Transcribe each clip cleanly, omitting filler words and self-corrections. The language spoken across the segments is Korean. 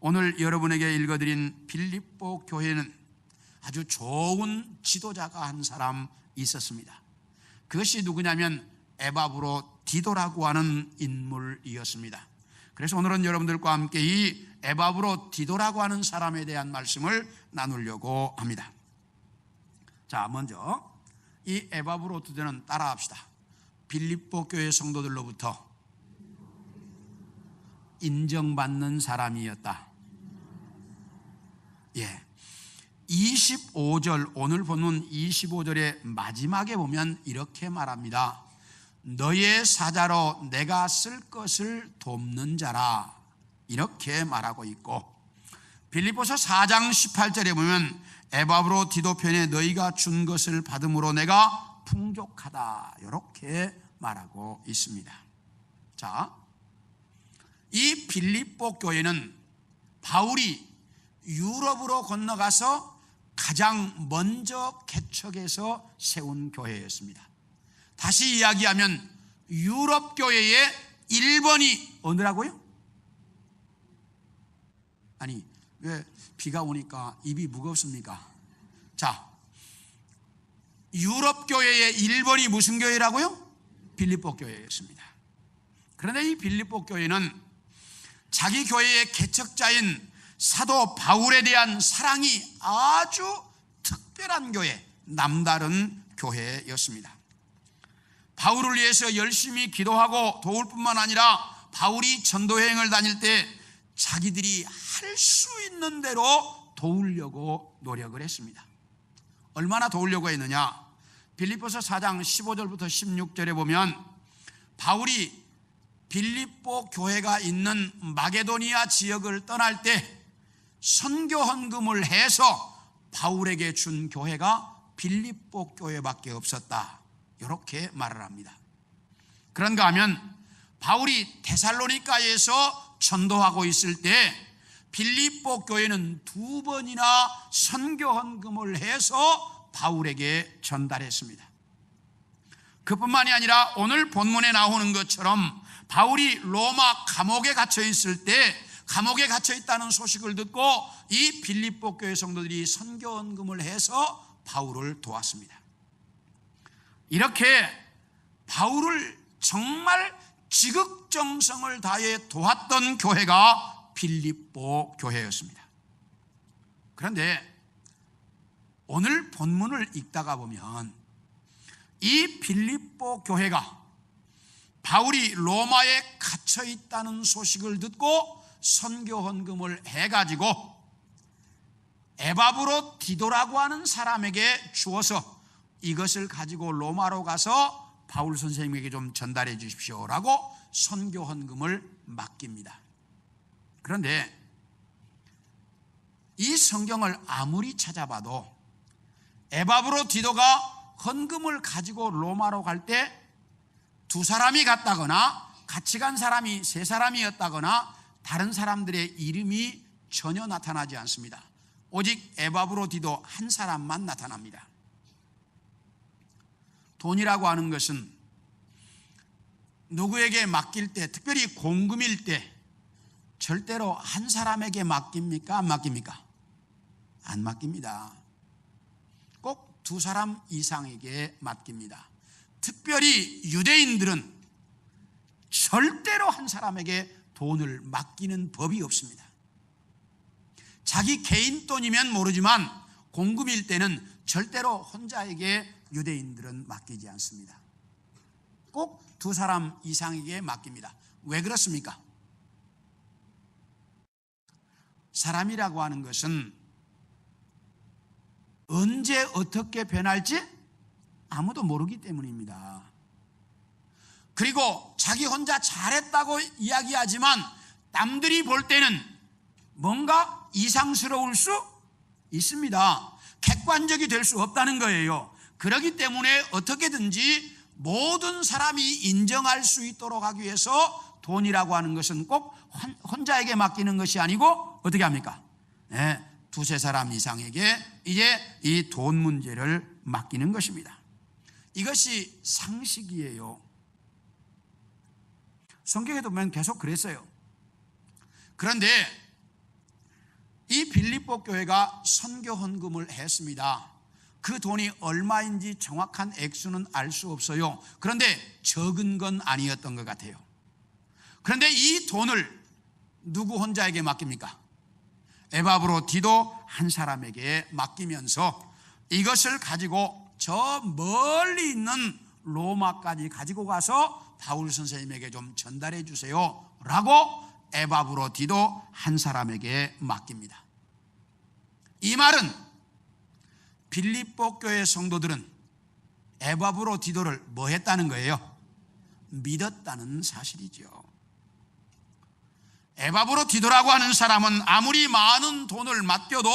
오늘 여러분에게 읽어드린 빌립보 교회는 아주 좋은 지도자가 한 사람 있었습니다. 그것이 누구냐면 에바브로 디도라고 하는 인물이었습니다. 그래서 오늘은 여러분들과 함께 이 에바브로 디도라고 하는 사람에 대한 말씀을 나누려고 합니다. 자, 먼저 이 에바브로 디도는 따라합시다. 빌립보 교회 성도들로부터 인정받는 사람이었다. 25절, 오늘 본문 25절의 마지막에 보면 이렇게 말합니다. 너의 사자로 내가 쓸 것을 돕는 자라, 이렇게 말하고 있고, 빌립보서 4장 18절에 보면 에바브로 디도 편에 너희가 준 것을 받음으로 내가 풍족하다, 이렇게 말하고 있습니다. 자, 이 빌립보 교회는 바울이 유럽으로 건너가서 가장 먼저 개척해서 세운 교회였습니다. 다시 이야기하면 유럽 교회의 1번이 어느라고요? 아니, 왜 비가 오니까 입이 무겁습니까? 자, 유럽 교회의 1번이 무슨 교회라고요? 빌립보 교회였습니다. 그런데 이 빌립보 교회는 자기 교회의 개척자인 사도 바울에 대한 사랑이 아주 특별한 교회, 남다른 교회였습니다. 바울을 위해서 열심히 기도하고 도울 뿐만 아니라 바울이 전도여행을 다닐 때 자기들이 할 수 있는 대로 도우려고 노력을 했습니다. 얼마나 도우려고 했느냐? 빌립보서 4장 15절부터 16절에 보면 바울이 빌립보 교회가 있는 마게도니아 지역을 떠날 때 선교 헌금을 해서 바울에게 준 교회가 빌립보 교회밖에 없었다, 이렇게 말을 합니다. 그런가 하면 바울이 데살로니가에서 전도하고 있을 때 빌립보 교회는 2번이나 선교 헌금을 해서 바울에게 전달했습니다. 그뿐만이 아니라 오늘 본문에 나오는 것처럼 바울이 로마 감옥에 갇혀 있을 때 감옥에 갇혀 있다는 소식을 듣고 이 빌립보 교회 성도들이 선교 헌금을 해서 바울을 도왔습니다. 이렇게 바울을 정말 지극정성을 다해 도왔던 교회가 빌립보 교회였습니다. 그런데 오늘 본문을 읽다가 보면 이 빌립보 교회가 바울이 로마에 갇혀 있다는 소식을 듣고 선교 헌금을 해가지고 에바브로 디도라고 하는 사람에게 주어서 이것을 가지고 로마로 가서 바울 선생님에게 좀 전달해 주십시오라고 선교 헌금을 맡깁니다. 그런데 이 성경을 아무리 찾아봐도 에바브로 디도가 헌금을 가지고 로마로 갈 때 2사람이 갔다거나 같이 간 사람이 3사람이었다거나 다른 사람들의 이름이 전혀 나타나지 않습니다. 오직 에바브로 디도 한 사람만 나타납니다. 돈이라고 하는 것은 누구에게 맡길 때, 특별히 공금일 때 절대로 한 사람에게 맡깁니까? 안 맡깁니까? 안 맡깁니다. 꼭 2사람 이상에게 맡깁니다. 특별히 유대인들은 절대로 한 사람에게 돈을 맡기는 법이 없습니다. 자기 개인 돈이면 모르지만 공금일 때는 절대로 혼자에게 유대인들은 맡기지 않습니다. 꼭 2사람 이상에게 맡깁니다. 왜 그렇습니까? 사람이라고 하는 것은 언제 어떻게 변할지 아무도 모르기 때문입니다. 그리고 자기 혼자 잘했다고 이야기하지만 남들이 볼 때는 뭔가 이상스러울 수 있습니다. 객관적이 될 수 없다는 거예요. 그렇기 때문에 어떻게든지 모든 사람이 인정할 수 있도록 하기 위해서 돈이라고 하는 것은 꼭 혼자에게 맡기는 것이 아니고 어떻게 합니까? 2-3사람 이상에게 이제 이 돈 문제를 맡기는 것입니다. 이것이 상식이에요. 성경에도 보면 계속 그랬어요. 그런데 이 빌립보 교회가 선교 헌금을 했습니다. 그 돈이 얼마인지 정확한 액수는 알 수 없어요. 그런데 적은 건 아니었던 것 같아요. 그런데 이 돈을 누구 혼자에게 맡깁니까? 에바브로디도 한 사람에게 맡기면서 이것을 가지고 저 멀리 있는 로마까지 가지고 가서 바울 선생님에게 좀 전달해 주세요 라고 에바브로디도 한 사람에게 맡깁니다. 이 말은 빌립보 교회 성도들은 에바브로디도를 뭐 했다는 거예요? 믿었다는 사실이죠. 에바브로디도라고 하는 사람은 아무리 많은 돈을 맡겨도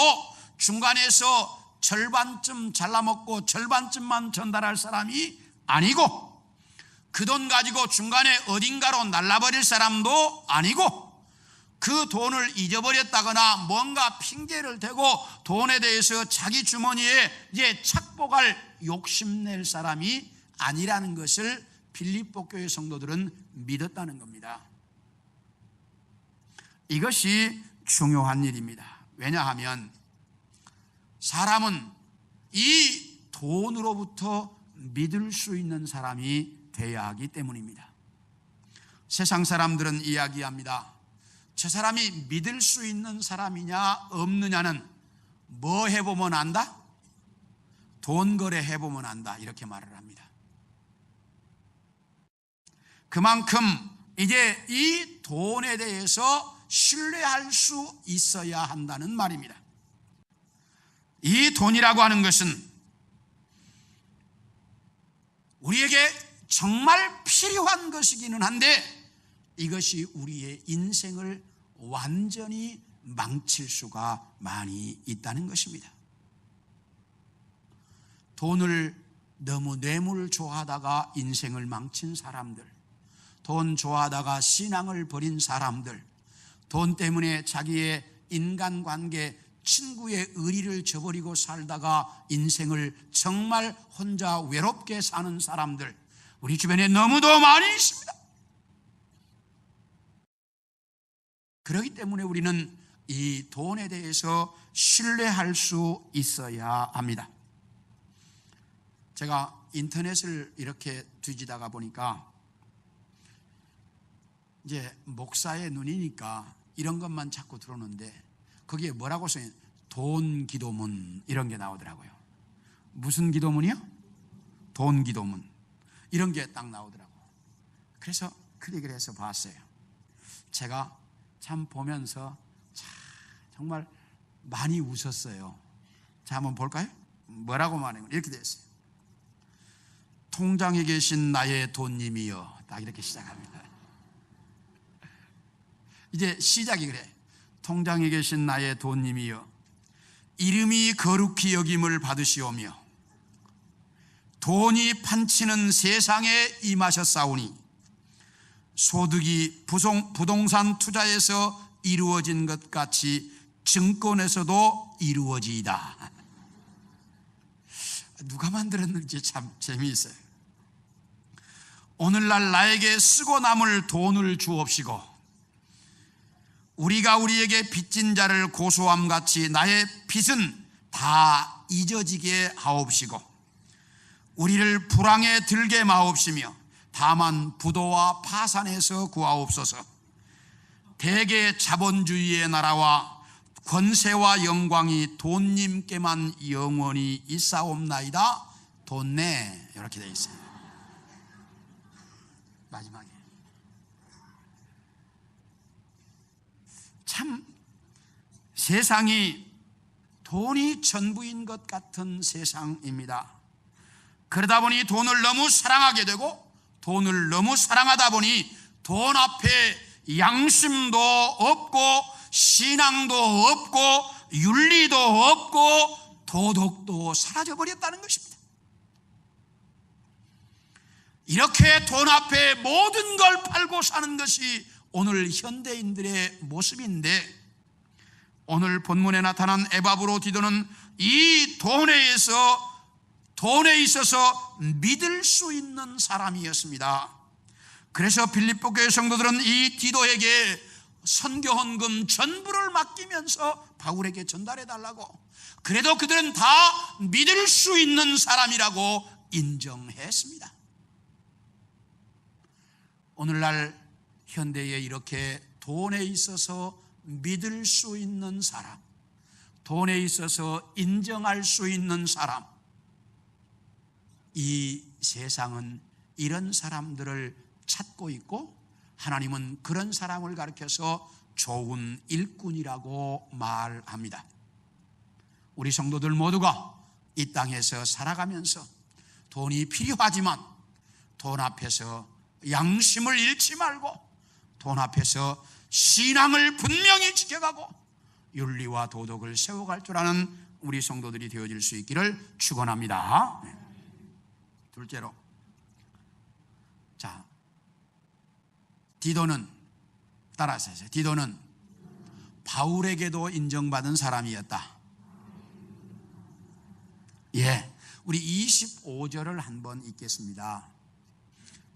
중간에서 절반쯤 잘라먹고 절반쯤만 전달할 사람이 아니고, 그 돈 가지고 중간에 어딘가로 날라버릴 사람도 아니고, 그 돈을 잊어버렸다거나 뭔가 핑계를 대고 돈에 대해서 자기 주머니에 이제 착복할 욕심낼 사람이 아니라는 것을 빌립보 교회 성도들은 믿었다는 겁니다. 이것이 중요한 일입니다. 왜냐하면 사람은 이 돈으로부터 믿을 수 있는 사람이 되어야 하기 때문입니다. 세상 사람들은 이야기합니다. 저 사람이 믿을 수 있는 사람이냐 없느냐는 뭐 해보면 안다? 돈 거래 해보면 안다, 이렇게 말을 합니다. 그만큼 이제 이 돈에 대해서 신뢰할 수 있어야 한다는 말입니다. 이 돈이라고 하는 것은 우리에게 정말 필요한 것이기는 한데 이것이 우리의 인생을 완전히 망칠 수가 많이 있다는 것입니다. 돈을 너무 뇌물 좋아하다가 인생을 망친 사람들, 돈 좋아하다가 신앙을 버린 사람들, 돈 때문에 자기의 인간관계, 친구의 의리를 저버리고 살다가 인생을 정말 혼자 외롭게 사는 사람들, 우리 주변에 너무도 많이 있습니다. 그렇기 때문에 우리는 이 돈에 대해서 신뢰할 수 있어야 합니다. 제가 인터넷을 이렇게 뒤지다가 보니까 이제 목사의 눈이니까 이런 것만 자꾸 들어오는데 거기에 뭐라고 써요? 돈 기도문, 이런 게 나오더라고요. 무슨 기도문이요? 돈 기도문, 이런 게 딱 나오더라고요. 그래서 클릭을 해서 봤어요. 제가 참 보면서 정말 많이 웃었어요. 자, 한번 볼까요? 뭐라고 말해요? 이렇게 되어 있어요. 통장에 계신 나의 돈님이여, 딱 이렇게 시작합니다. 이제 시작이 그래. 통장에 계신 나의 돈님이여, 이름이 거룩히 여김을 받으시오며 돈이 판치는 세상에 임하셨사오니 소득이 부동산 투자에서 이루어진 것 같이 증권에서도 이루어지이다. 누가 만들었는지 참 재미있어요. 오늘날 나에게 쓰고 남을 돈을 주옵시고 우리가 우리에게 빚진 자를 고소함같이 나의 빚은 다 잊어지게 하옵시고 우리를 불황에 들게 마옵시며 다만 부도와 파산에서 구하옵소서. 대개 자본주의의 나라와 권세와 영광이 돈님께만 영원히 있사옵나이다. 돈네, 이렇게 되어 있어요. 마지막에 참 세상이 돈이 전부인 것 같은 세상입니다. 그러다 보니 돈을 너무 사랑하게 되고 돈을 너무 사랑하다 보니 돈 앞에 양심도 없고 신앙도 없고 윤리도 없고 도덕도 사라져버렸다는 것입니다. 이렇게 돈 앞에 모든 걸 팔고 사는 것이 오늘 현대인들의 모습인데, 오늘 본문에 나타난 에바브로디도는 이 돈에 있어서 믿을 수 있는 사람이었습니다. 그래서 빌립보 교회 성도들은 이 디도에게 선교 헌금 전부를 맡기면서 바울에게 전달해 달라고. 그래도 그들은 다 믿을 수 있는 사람이라고 인정했습니다. 오늘날 현대에 이렇게 돈에 있어서 믿을 수 있는 사람, 돈에 있어서 인정할 수 있는 사람, 이 세상은 이런 사람들을 찾고 있고 하나님은 그런 사람을 가리켜서 좋은 일꾼이라고 말합니다. 우리 성도들 모두가 이 땅에서 살아가면서 돈이 필요하지만 돈 앞에서 양심을 잃지 말고 돈 앞에서 신앙을 분명히 지켜가고 윤리와 도덕을 세워갈 줄 아는 우리 성도들이 되어질 수 있기를 축원합니다. 둘째로, 자, 디도는, 따라서 하세요. 디도는 바울에게도 인정받은 사람이었다. 예, 우리 25절을 한번 읽겠습니다.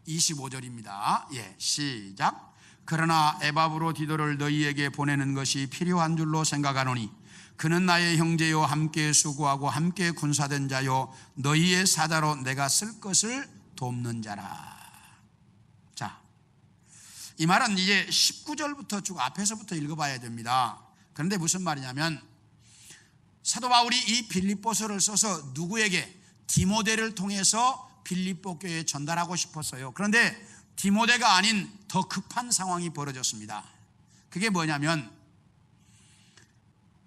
25절입니다. 예, 시작. 그러나 에바브로 디도를 너희에게 보내는 것이 필요한 줄로 생각하노니 그는 나의 형제요 함께 수고하고 함께 군사된 자요 너희의 사자로 내가 쓸 것을 돕는 자라. 자, 이 말은 이제 19절부터 쭉 앞에서부터 읽어봐야 됩니다. 그런데 무슨 말이냐면 사도 바울이 이 빌립보서를 써서 누구에게? 디모데를 통해서 빌립보 교회에 전달하고 싶었어요. 그런데 디모데가 아닌 더 급한 상황이 벌어졌습니다. 그게 뭐냐면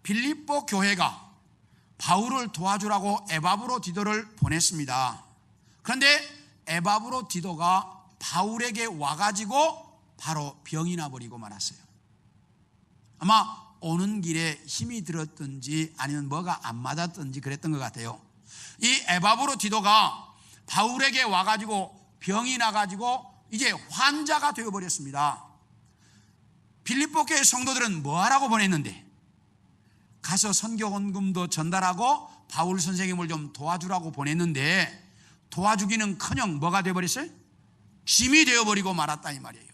빌립보 교회가 바울을 도와주라고 에바브로 디도를 보냈습니다. 그런데 에바브로 디도가 바울에게 와가지고 바로 병이 나버리고 말았어요. 아마 오는 길에 힘이 들었든지 아니면 뭐가 안 맞았든지 그랬던 것 같아요. 이 에바브로 디도가 바울에게 와가지고 병이 나가지고 이제 환자가 되어버렸습니다. 빌립보 교회 성도들은 뭐하라고 보냈는데? 가서 선교 헌금도 전달하고 바울 선생님을 좀 도와주라고 보냈는데 도와주기는커녕 뭐가 되어버렸어요? 짐이 되어버리고 말았다 이 말이에요.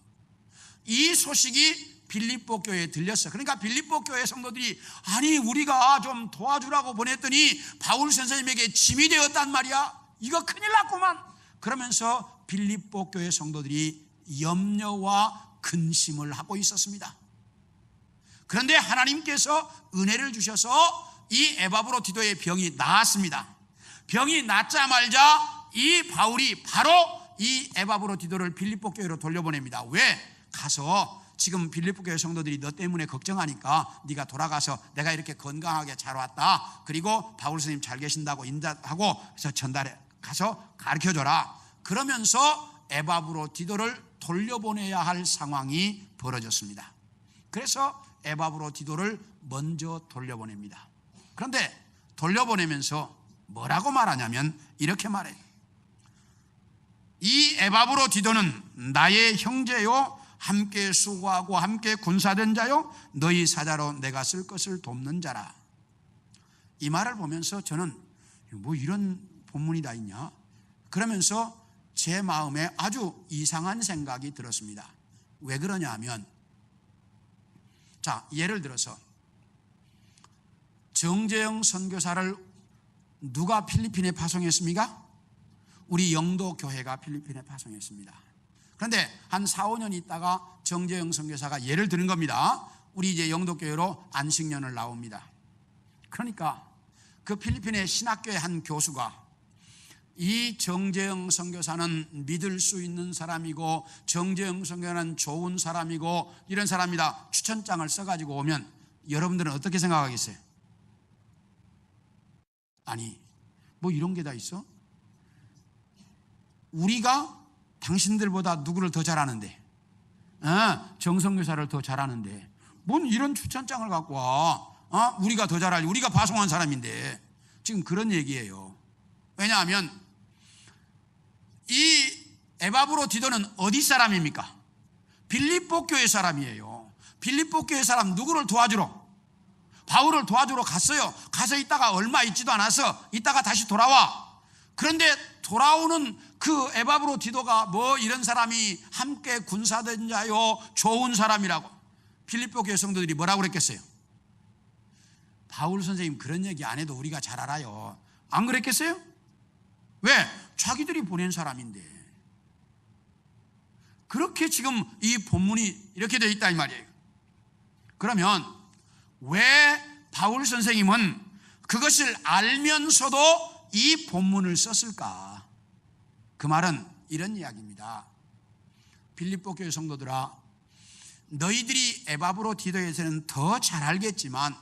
이 소식이 빌립보 교회에 들렸어요. 그러니까 빌립보 교회 성도들이 아니 우리가 좀 도와주라고 보냈더니 바울 선생님에게 짐이 되었단 말이야. 이거 큰일 났구만. 그러면서 빌립보 교회 성도들이 염려와 근심을 하고 있었습니다. 그런데 하나님께서 은혜를 주셔서 이 에바브로 디도의 병이 나았습니다. 병이 낫자마자 이 바울이 바로 이 에바브로 디도를 빌립보 교회로 돌려보냅니다. 왜? 가서 지금 빌립보 교회 성도들이 너 때문에 걱정하니까 네가 돌아가서 내가 이렇게 건강하게 잘 왔다. 그리고 바울 스님 잘 계신다고 인사하고 그래서 전달해 가서 가르쳐줘라. 그러면서 에바브로 디도를 돌려보내야 할 상황이 벌어졌습니다. 그래서 에바브로 디도를 먼저 돌려보냅니다. 그런데 돌려보내면서 뭐라고 말하냐면 이렇게 말해요. 이 에바브로 디도는 나의 형제요 함께 수고하고 함께 군사된 자요 너희 사자로 내가 쓸 것을 돕는 자라. 이 말을 보면서 저는 뭐 이런 본문이 다 있냐 그러면서 제 마음에 아주 이상한 생각이 들었습니다. 왜 그러냐 하면 자, 예를 들어서 정재영 선교사를 누가 필리핀에 파송했습니까? 우리 영도 교회가 필리핀에 파송했습니다. 그런데 한 4, 5년 있다가 정재영 선교사가 예를 드는 겁니다. 우리 이제 영도 교회로 안식년을 나옵니다. 그러니까 그 필리핀의 신학교의 한 교수가 이 정재영 선교사는 믿을 수 있는 사람이고 정재영 선교사는 좋은 사람이고 이런 사람이다 추천장을 써가지고 오면 여러분들은 어떻게 생각하겠어요? 아니 뭐 이런 게 다 있어? 우리가 당신들보다 누구를 더 잘하는데 정선교사를 더 잘하는데 뭔 이런 추천장을 갖고 와? 우리가 더 잘하지 우리가 파송한 사람인데 지금 그런 얘기예요. 왜냐하면 이 에바브로 디도는 어디 사람입니까? 빌립보 교회 사람이에요. 빌립보 교회 사람 누구를 도와주러? 바울을 도와주러 갔어요. 가서 있다가 얼마 있지도 않아서 있다가 다시 돌아와. 그런데 돌아오는 그 에바브로 디도가 뭐 이런 사람이 함께 군사된 자요 좋은 사람이라고 필립보 교회 성도들이 뭐라고 그랬겠어요? 바울 선생님 그런 얘기 안 해도 우리가 잘 알아요. 안 그랬겠어요? 왜? 자기들이 보낸 사람인데. 그렇게 지금 이 본문이 이렇게 되어 있다 이 말이에요. 그러면 왜 바울 선생님은 그것을 알면서도 이 본문을 썼을까? 그 말은 이런 이야기입니다. 빌립보 교회 성도들아, 너희들이 에바브로디도에서는 더 잘 알겠지만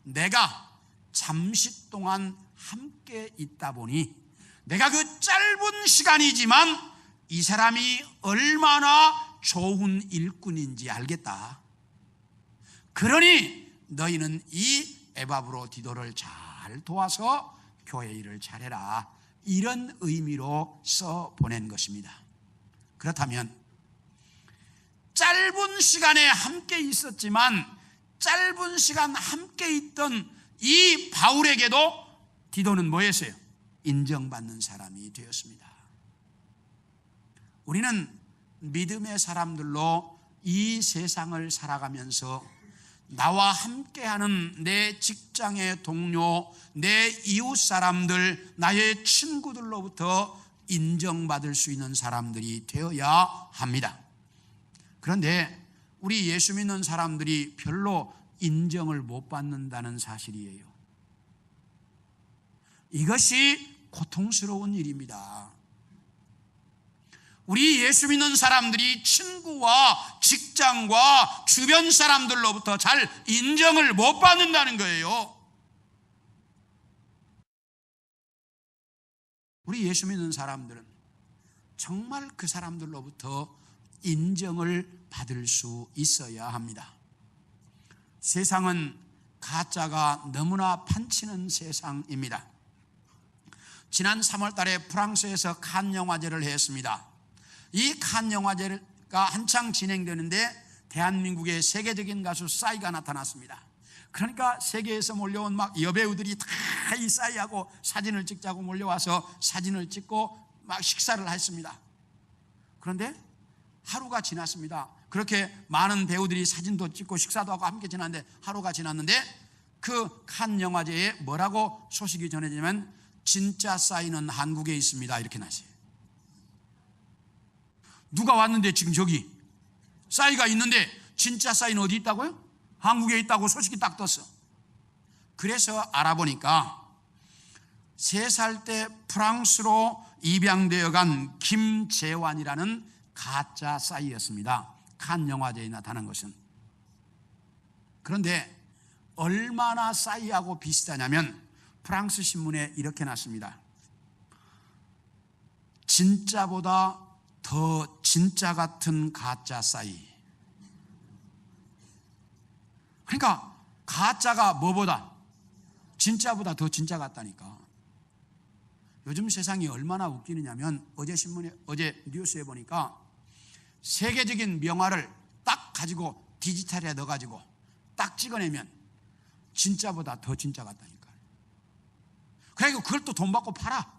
내가 잠시 동안 함께 있다 보니 내가 그 짧은 시간이지만 이 사람이 얼마나 좋은 일꾼인지 알겠다. 그러니 너희는 이 에바브로디도를 잘 도와서 교회 일을 잘해라. 이런 의미로 써 보낸 것입니다. 그렇다면 짧은 시간에 함께 있었지만 짧은 시간 함께 있던 이 바울에게도 디도는 뭐였어요? 인정받는 사람이 되었습니다. 우리는 믿음의 사람들로 이 세상을 살아가면서 나와 함께하는 내 직장의 동료, 내 이웃 사람들, 나의 친구들로부터 인정받을 수 있는 사람들이 되어야 합니다. 그런데 우리 예수 믿는 사람들이 별로 인정을 못 받는다는 사실이에요. 이것이 고통스러운 일입니다. 우리 예수 믿는 사람들이 친구와 직장과 주변 사람들로부터 잘 인정을 못 받는다는 거예요. 우리 예수 믿는 사람들은 정말 그 사람들로부터 인정을 받을 수 있어야 합니다. 세상은 가짜가 너무나 판치는 세상입니다. 지난 3월 달에 프랑스에서 칸 영화제를 했습니다. 이 칸 영화제가 한창 진행되는데 대한민국의 세계적인 가수 싸이가 나타났습니다. 그러니까 세계에서 몰려온 막 여배우들이 다 이 싸이하고 사진을 찍자고 몰려와서 사진을 찍고 막 식사를 했습니다. 그런데 하루가 지났습니다. 그렇게 많은 배우들이 사진도 찍고 식사도 하고 함께 지났는데 하루가 지났는데 그 칸 영화제에 뭐라고 소식이 전해지면 진짜 싸이는 한국에 있습니다. 이렇게 나왔어요. 누가 왔는데 지금 저기 싸이가 있는데 진짜 싸이는 어디 있다고요? 한국에 있다고 소식이 딱 떴어. 그래서 알아보니까 3살 때 프랑스로 입양되어 간 김재환이라는 가짜 싸이였습니다. 칸 영화제에 나타난 것은. 그런데 얼마나 싸이하고 비슷하냐면 프랑스 신문에 이렇게 났습니다. 진짜보다 더 진짜 같은 가짜 싸이. 그러니까 가짜가 뭐보다? 진짜보다 더 진짜 같다니까. 요즘 세상이 얼마나 웃기느냐면 어제 뉴스에 보니까 세계적인 명화를 딱 가지고 디지털에 넣어가지고 딱 찍어내면 진짜보다 더 진짜 같다니까. 그래서 그걸 또 돈 받고 팔아.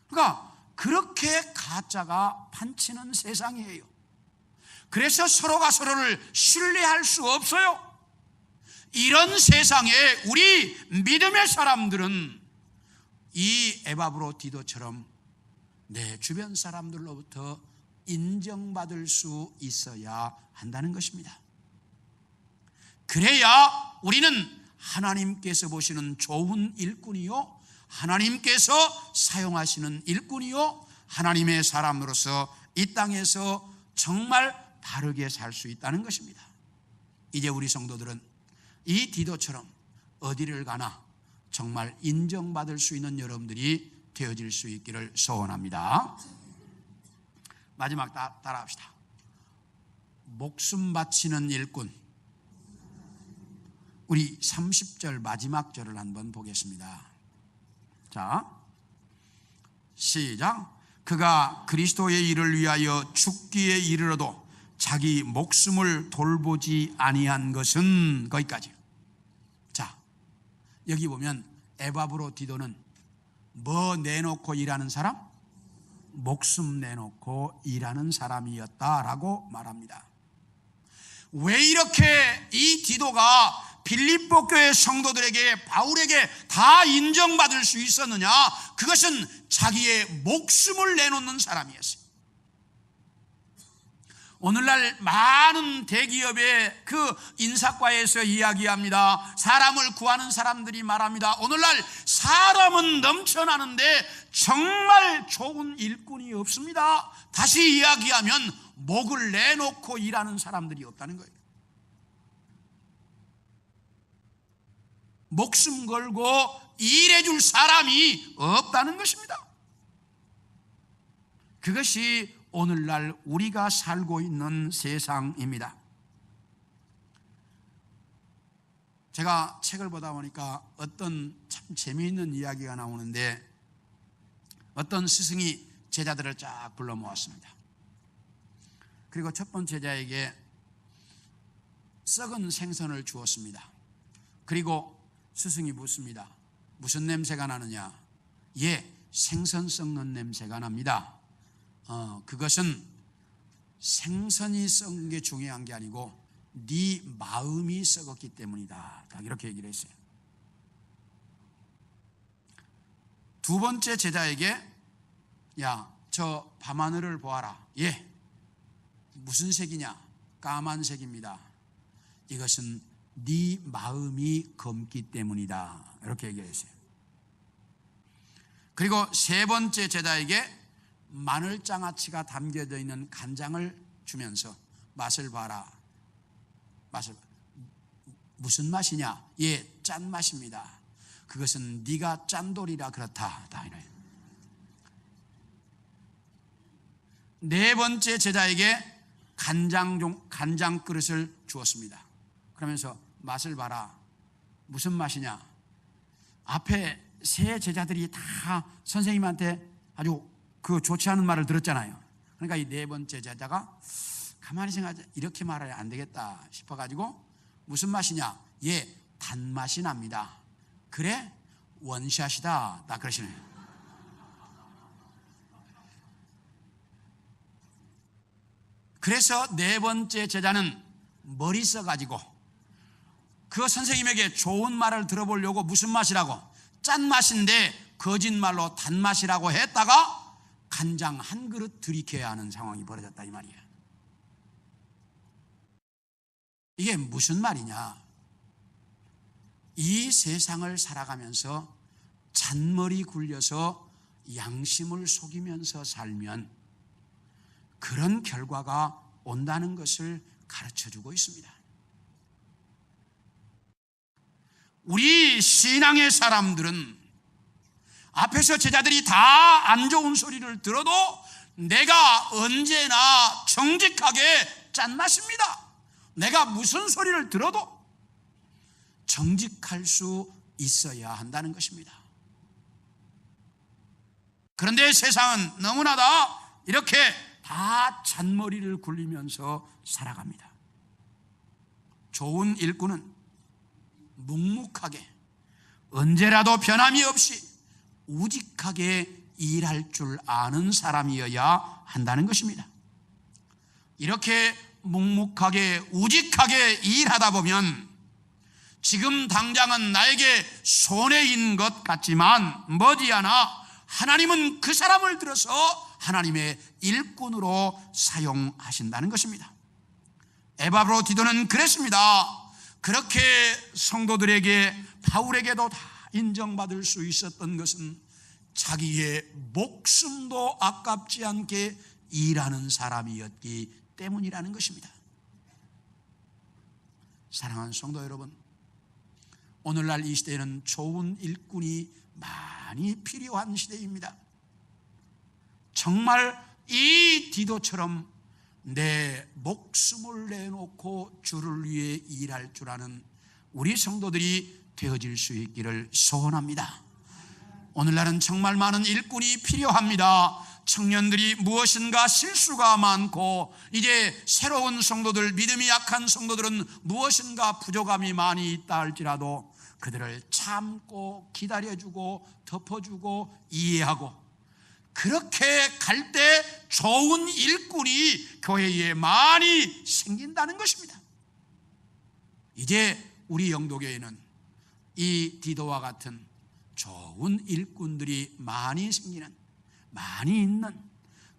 그러니까 그렇게 가짜가 판치는 세상이에요. 그래서 서로가 서로를 신뢰할 수 없어요. 이런 세상에 우리 믿음의 사람들은 이 에바브로디도처럼 내 주변 사람들로부터 인정받을 수 있어야 한다는 것입니다. 그래야 우리는 하나님께서 보시는 좋은 일꾼이요, 하나님께서 사용하시는 일꾼이요, 하나님의 사람으로서 이 땅에서 정말 바르게 살 수 있다는 것입니다. 이제 우리 성도들은 이 디도처럼 어디를 가나 정말 인정받을 수 있는 여러분들이 되어질 수 있기를 소원합니다. 마지막 따라합시다. 목숨 바치는 일꾼. 우리 30절 마지막 절을 한번 보겠습니다. 자, 시작. 그가 그리스도의 일을 위하여 죽기에 이르러도 자기 목숨을 돌보지 아니한 것은, 거기까지. 자, 여기 보면 에바브로디도는 뭐 내놓고 일하는 사람? 목숨 내놓고 일하는 사람이었다라고 말합니다. 왜 이렇게 이 디도가 빌립보 교회 성도들에게, 바울에게 다 인정받을 수 있었느냐? 그것은 자기의 목숨을 내놓는 사람이었어요. 오늘날 많은 대기업의 그 인사과에서 이야기합니다. 사람을 구하는 사람들이 말합니다. 오늘날 사람은 넘쳐나는데 정말 좋은 일꾼이 없습니다. 다시 이야기하면 목을 내놓고 일하는 사람들이 없다는 거예요. 목숨 걸고 일해줄 사람이 없다는 것입니다. 그것이 오늘날 우리가 살고 있는 세상입니다. 제가 책을 보다 보니까 어떤 참 재미있는 이야기가 나오는데, 어떤 스승이 제자들을 쫙 불러 모았습니다. 그리고 첫 번째 제자에게 썩은 생선을 주었습니다. 그리고 스승이 묻습니다. 무슨 냄새가 나느냐? 예, 생선 썩는 냄새가 납니다. 그것은 생선이 썩은 게 중요한 게 아니고 네 마음이 썩었기 때문이다. 딱 이렇게 얘기를 했어요. 두 번째 제자에게, 야, 저 밤하늘을 보아라. 예, 무슨 색이냐? 까만색입니다. 이것은 네 마음이 검기 때문이다. 이렇게 얘기를 했어요. 그리고 세 번째 제자에게 마늘장아찌가 담겨져 있는 간장을 주면서 맛을 봐라. 맛을 무슨 맛이냐? 예, 짠 맛입니다. 그것은 네가 짠돌이라 그렇다. 다 이래요. 네 번째 제자에게 간장 그릇을 주었습니다. 그러면서 맛을 봐라. 무슨 맛이냐? 앞에 세 제자들이 다 선생님한테 아주 그 좋지 않은 말을 들었잖아요. 그러니까 이 네 번째 제자가 가만히 생각하자, 이렇게 말하면 안 되겠다 싶어가지고 무슨 맛이냐? 예, 단맛이 납니다. 그래? 원샷이다. 딱 그러시네요. 그래서 네 번째 제자는 머리 써가지고 그 선생님에게 좋은 말을 들어보려고 무슨 맛이라고? 짠맛인데 거짓말로 단맛이라고 했다가 간장 한 그릇 들이켜야 하는 상황이 벌어졌다 이 말이에요. 이게 무슨 말이냐? 이 세상을 살아가면서 잔머리 굴려서 양심을 속이면서 살면 그런 결과가 온다는 것을 가르쳐주고 있습니다. 우리 신앙의 사람들은 앞에서 제자들이 다 안 좋은 소리를 들어도 내가 언제나 정직하게 짠맛입니다. 내가 무슨 소리를 들어도 정직할 수 있어야 한다는 것입니다. 그런데 세상은 너무나 다 이렇게 다 잔머리를 굴리면서 살아갑니다. 좋은 일꾼은 묵묵하게 언제라도 변함이 없이 우직하게 일할 줄 아는 사람이어야 한다는 것입니다. 이렇게 묵묵하게 우직하게 일하다 보면 지금 당장은 나에게 손해인 것 같지만 머지않아 하나님은 그 사람을 들어서 하나님의 일꾼으로 사용하신다는 것입니다. 에바브로디도는 그랬습니다. 그렇게 성도들에게, 바울에게도 다 인정받을 수 있었던 것은 자기의 목숨도 아깝지 않게 일하는 사람이었기 때문이라는 것입니다. 사랑하는 성도 여러분, 오늘날 이 시대에는 좋은 일꾼이 많이 필요한 시대입니다. 정말 이 디도처럼 내 목숨을 내놓고 주를 위해 일할 줄 아는 우리 성도들이 되어질 수 있기를 소원합니다. 오늘날은 정말 많은 일꾼이 필요합니다. 청년들이 무엇인가 실수가 많고 이제 새로운 성도들, 믿음이 약한 성도들은 무엇인가 부족함이 많이 있다 할지라도 그들을 참고 기다려주고 덮어주고 이해하고 그렇게 갈 때 좋은 일꾼이 교회에 많이 생긴다는 것입니다. 이제 우리 영도교회는 이 디도와 같은 좋은 일꾼들이 많이 생기는, 많이 있는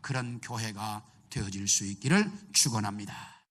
그런 교회가 되어질 수 있기를 축원합니다.